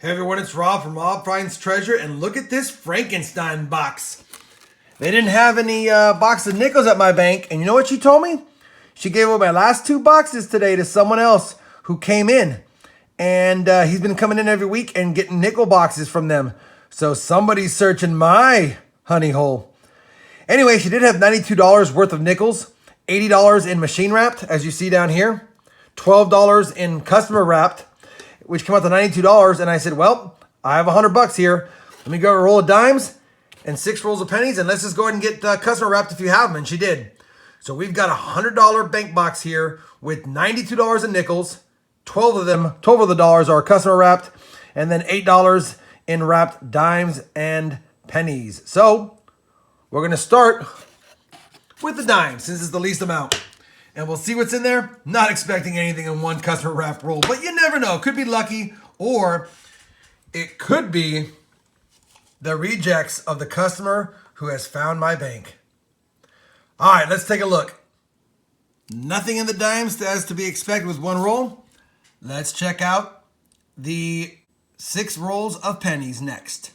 Hey everyone, it's Rob from Rob Finds Treasure, and look at this Frankenstein box. They didn't have any box of nickels at my bank, and you know what she told me? She gave away my last 2 boxes today to someone else who came in. And he's been coming in every week and getting nickel boxes from them. So somebody's searching my honey hole. Anyway, she did have $92 worth of nickels, $80 in machine wrapped, as you see down here, $12 in customer wrapped, which came out to $92. And I said, well, I have $100 here. Let me go a roll of dimes and 6 rolls of pennies, and let's just go ahead and get customer wrapped if you have them. And she did. So we've got a $100 bank box here with $92 in nickels. 12 of the dollars are customer wrapped, and then $8 in wrapped dimes and pennies. So we're going to start with the dimes since it's the least amount. And we'll see what's in there. Not expecting anything in one customer wrapped roll, but you never know. Could be lucky, or it could be the rejects of the customer who has found my bank. All right, let's take a look. Nothing in the dimes as to be expected with one roll. Let's check out the 6 rolls of pennies next.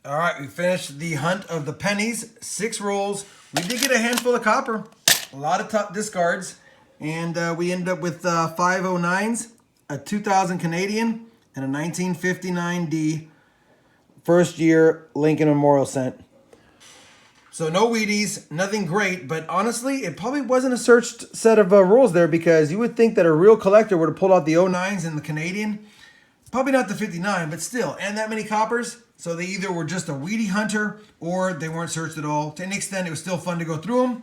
All right, we finished the hunt of the pennies. 6 rolls. We did get a handful of copper. A lot of top discards. And we ended up with 509s, a 2000 Canadian, and a 1959D first year Lincoln Memorial cent. So no Wheaties, nothing great, but honestly, it probably wasn't a searched set of rolls there, because you would think that a real collector would have pulled out the 09s and the Canadian. Probably not the 59, but still, and that many coppers. So they either were just a Wheatie hunter or they weren't searched at all. To an extent, it was still fun to go through them.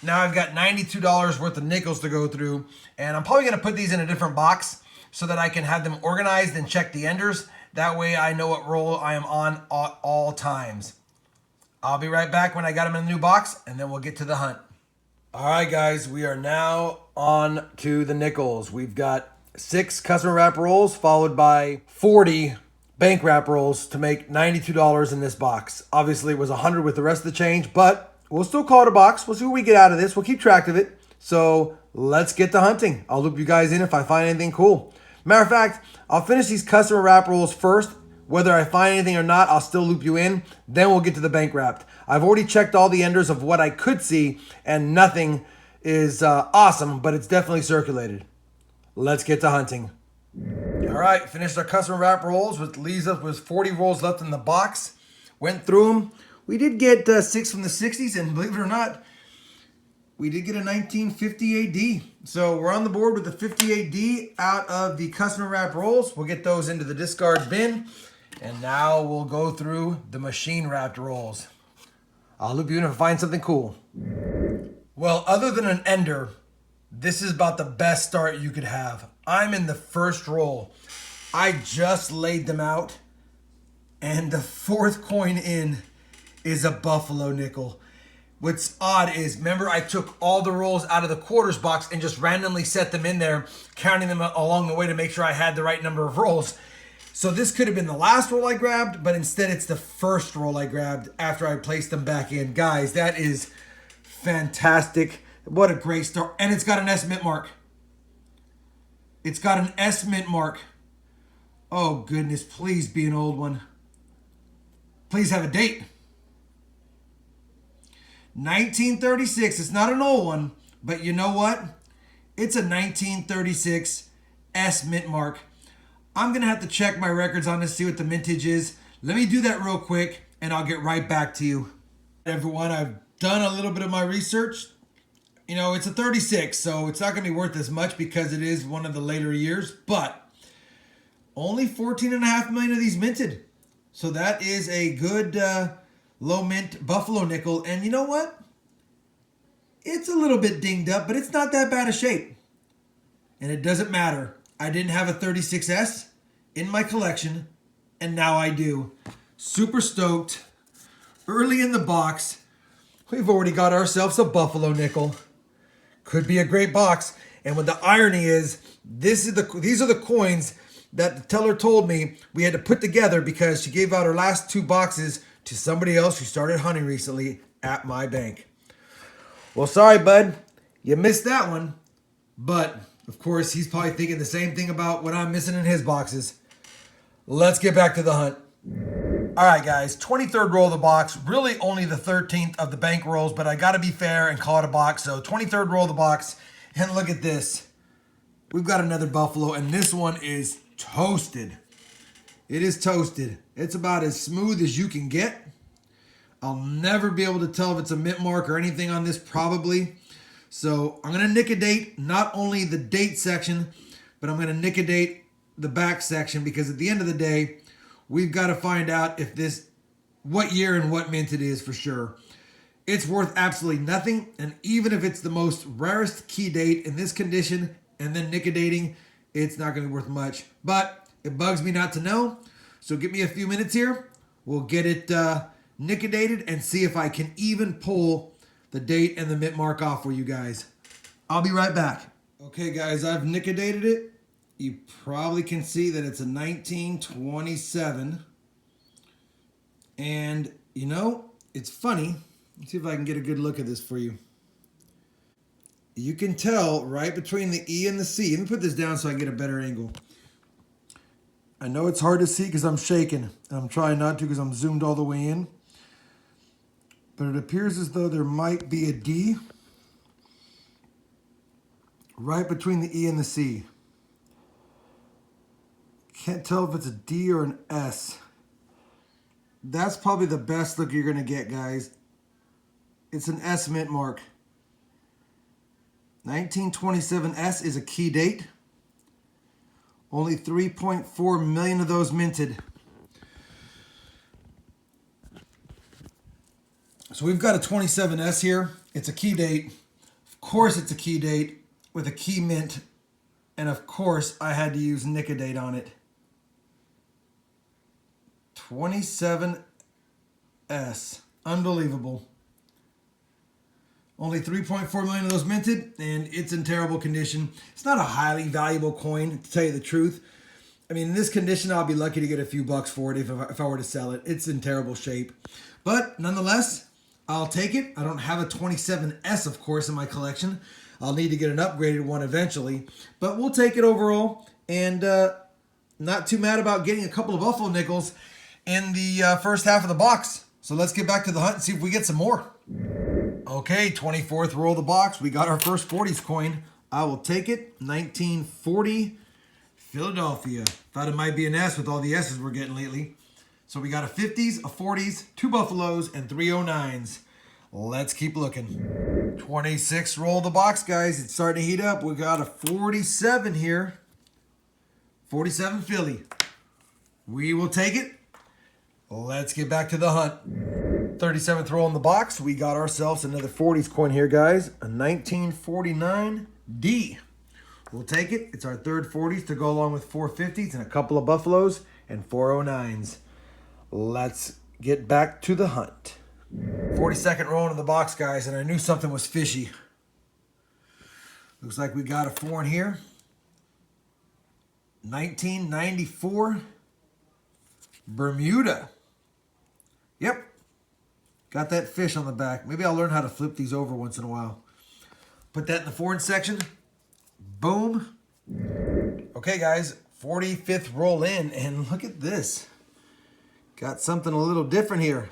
Now I've got $92 worth of nickels to go through, and I'm probably going to put these in a different box so that I can have them organized and check the enders. That way I know what roll I am on at all times. I'll be right back when I got them in a new box, and then we'll get to the hunt. All right, guys, we are now on to the nickels. We've got 6 customer wrap rolls followed by 40 bank wrap rolls to make $92 in this box. Obviously, it was $100 with the rest of the change, but we'll still call it a box. We'll see what we get out of this. We'll keep track of it. So let's get to hunting. I'll loop you guys in if I find anything cool. Matter of fact, I'll finish these customer wrap rolls first. Whether I find anything or not, I'll still loop you in. Then we'll get to the bank wrapped. I've already checked all the enders of what I could see, and nothing is awesome, but it's definitely circulated. Let's get to hunting. All right, finished our customer wrap rolls, which leaves us with 40 rolls left in the box. Went through them. We did get 6 from the 60s, and believe it or not, we did get a 1950 AD. So we're on the board with the 50 AD out of the customer wrap rolls. We'll get those into the discard bin. And now we'll go through the machine wrapped rolls. I'll loop you in if I find something cool. Well, other than an ender, this is about the best start you could have. I'm in the first roll. I just laid them out, and the 4th coin in is a buffalo nickel. What's odd is, remember, I took all the rolls out of the quarters box and just randomly set them in there, counting them along the way to make sure I had the right number of rolls. So this could have been the last roll I grabbed, but instead it's the first roll I grabbed after I placed them back in. Guys, that is fantastic. What a great start. And it's got an S mint mark. It's got an S mint mark. Oh goodness, please be an old one. Please have a date. 1936. It's not an old one, but you know what? It's a 1936 S mint mark. I'm going to have to check my records on this, see what the mintage is. Let me do that real quick, and I'll get right back to you. Everyone, I've done a little bit of my research. You know, it's a 36, so it's not going to be worth as much because it is one of the later years, but only 14.5 million of these minted. So that is a good low mint buffalo nickel. And you know what? It's a little bit dinged up, but it's not that bad a shape. And it doesn't matter. I didn't have a 36S in my collection, and now I do. Super stoked. Early in the box, we've already got ourselves a buffalo nickel. Could be a great box. And what the irony is, these are the coins that the teller told me we had to put together because she gave out her last 2 boxes to somebody else who started hunting recently at my bank. Well, sorry, bud. You missed that one. But, of course, he's probably thinking the same thing about what I'm missing in his boxes. Let's get back to the hunt. All right, guys, 23rd roll of the box. Really only the 13th of the bank rolls, but I got to be fair and call it a box. So 23rd roll of the box. And look at this. We've got another buffalo, and this one is toasted. It is toasted. It's about as smooth as you can get. I'll never be able to tell if it's a mint mark or anything on this, probably. So I'm going to nick a date, not only the date section, but I'm going to nick a date the back section, because at the end of the day, we've got to find out if this, what year and what mint it is for sure. It's worth absolutely nothing, and even if it's the most rarest key date in this condition and then nickodating, it's not going to be worth much. But it bugs me not to know, so give me a few minutes here. We'll get it nickodated and see if I can even pull the date and the mint mark off for you guys. I'll be right back. Okay, guys, I've nickodated it. You probably can see that it's a 1927. And, you know, it's funny. Let's see if I can get a good look at this for you. You can tell right between the E and the C. Let me put this down so I can get a better angle. I know it's hard to see because I'm shaking. I'm trying not to because I'm zoomed all the way in. But it appears as though there might be a D right between the E and the C. Can't tell if it's a D or an S. That's probably the best look you're going to get, guys. It's an S mint mark. 1927S is a key date. Only 3.4 million of those minted. So we've got a 27S here. It's a key date. Of course it's a key date with a key mint. And of course I had to use nickodate on it. 27S. Unbelievable. Only 3.4 million of those minted, and it's in terrible condition. It's not a highly valuable coin, to tell you the truth. I mean, in this condition, I'll be lucky to get a few bucks for it if I were to sell it. It's in terrible shape. But nonetheless, I'll take it. I don't have a 27S, of course, in my collection. I'll need to get an upgraded one eventually. But we'll take it overall, and not too mad about getting a couple of buffalo nickels in the first half of the box. So let's get back to the hunt and see if we get some more. Okay, 24th roll of the box. We got our first 40s coin. I will take it. 1940 Philadelphia. Thought it might be an S with all the S's we're getting lately. So we got a 50s, a 40s, 2 buffaloes, and 3 09s. Let's keep looking. 26th roll of the box, guys. It's starting to heat up. We got a 47 here. 47 Philly. We will take it. Let's get back to the hunt. 37th roll in the box. We got ourselves another 40s coin here, guys. A 1949 D. We'll take it. It's our third 40s to go along with 4 50s and a couple of buffaloes and 4 09s. Let's get back to the hunt. 42nd roll into the box, guys, and I knew something was fishy. Looks like we got a 4 in here. 1994 Bermuda. Yep. Got that fish on the back. Maybe I'll learn how to flip these over once in a while. Put that in the foreign section. Boom. Okay, guys. 45th roll in, and look at this. Got something a little different here.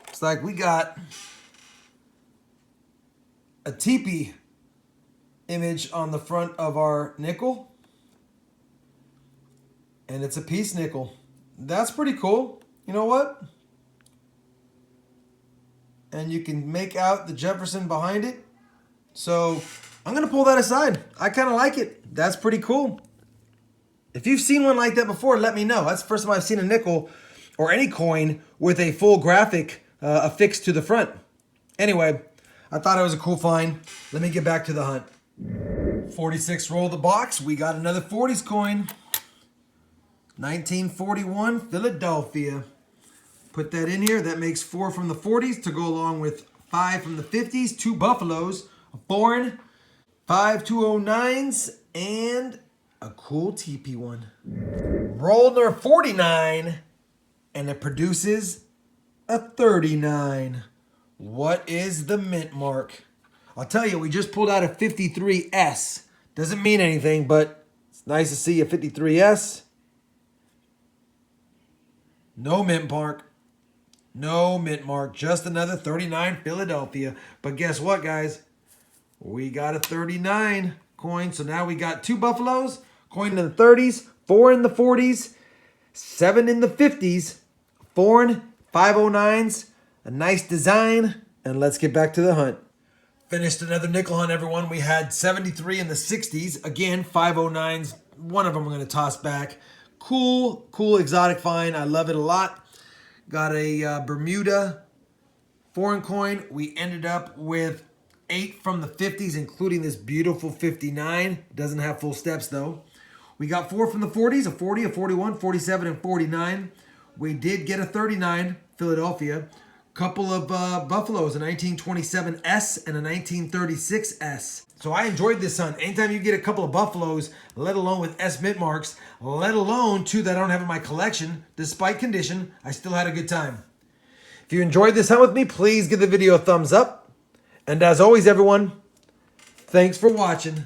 Looks like we got a teepee image on the front of our nickel. And it's a piece nickel. That's pretty cool. You know what? And you can make out the Jefferson behind it. So I'm going to pull that aside. I kind of like it. That's pretty cool. If you've seen one like that before, let me know. That's the first time I've seen a nickel or any coin with a full graphic affixed to the front. Anyway, I thought it was a cool find. Let me get back to the hunt. 46th roll of the box. We got another 40s coin. 1941 Philadelphia. Put that in here. That makes 4 from the 40s to go along with 5 from the 50s, 2 buffaloes, a foreign, 5 209s, and a cool TP one. Roll number 49, and it produces a 39. What is the mint mark? I'll tell you, we just pulled out a 53S. Doesn't mean anything, but Nice to see a 53S. No mint mark. No mint mark. Just another 39 Philadelphia. But guess what, guys? We got a 39 coin. So now we got 2 Buffaloes. Coin in the 30s. 4 in the 40s. 7 in the 50s. 4 in 509s. A nice design. And let's get back to the hunt. Finished another nickel hunt, everyone. We had 73 in the 60s. Again, 509s. One of them I'm going to toss back. Cool exotic find. I love it a lot. Got a Bermuda foreign coin. We ended up with 8 from the 50s, including this beautiful 59. Doesn't have full steps, though. We got 4 from the 40s, a 40, a 41, 47, and 49. We did get a 39, Philadelphia. Couple of Buffaloes, a 1927S and a 1936S. So I enjoyed this hunt. Anytime you get a couple of Buffaloes, let alone with S mint marks, let alone 2 that I don't have in my collection, despite condition, I still had a good time. If you enjoyed this hunt with me, please give the video a thumbs up. And as always, everyone, thanks for watching.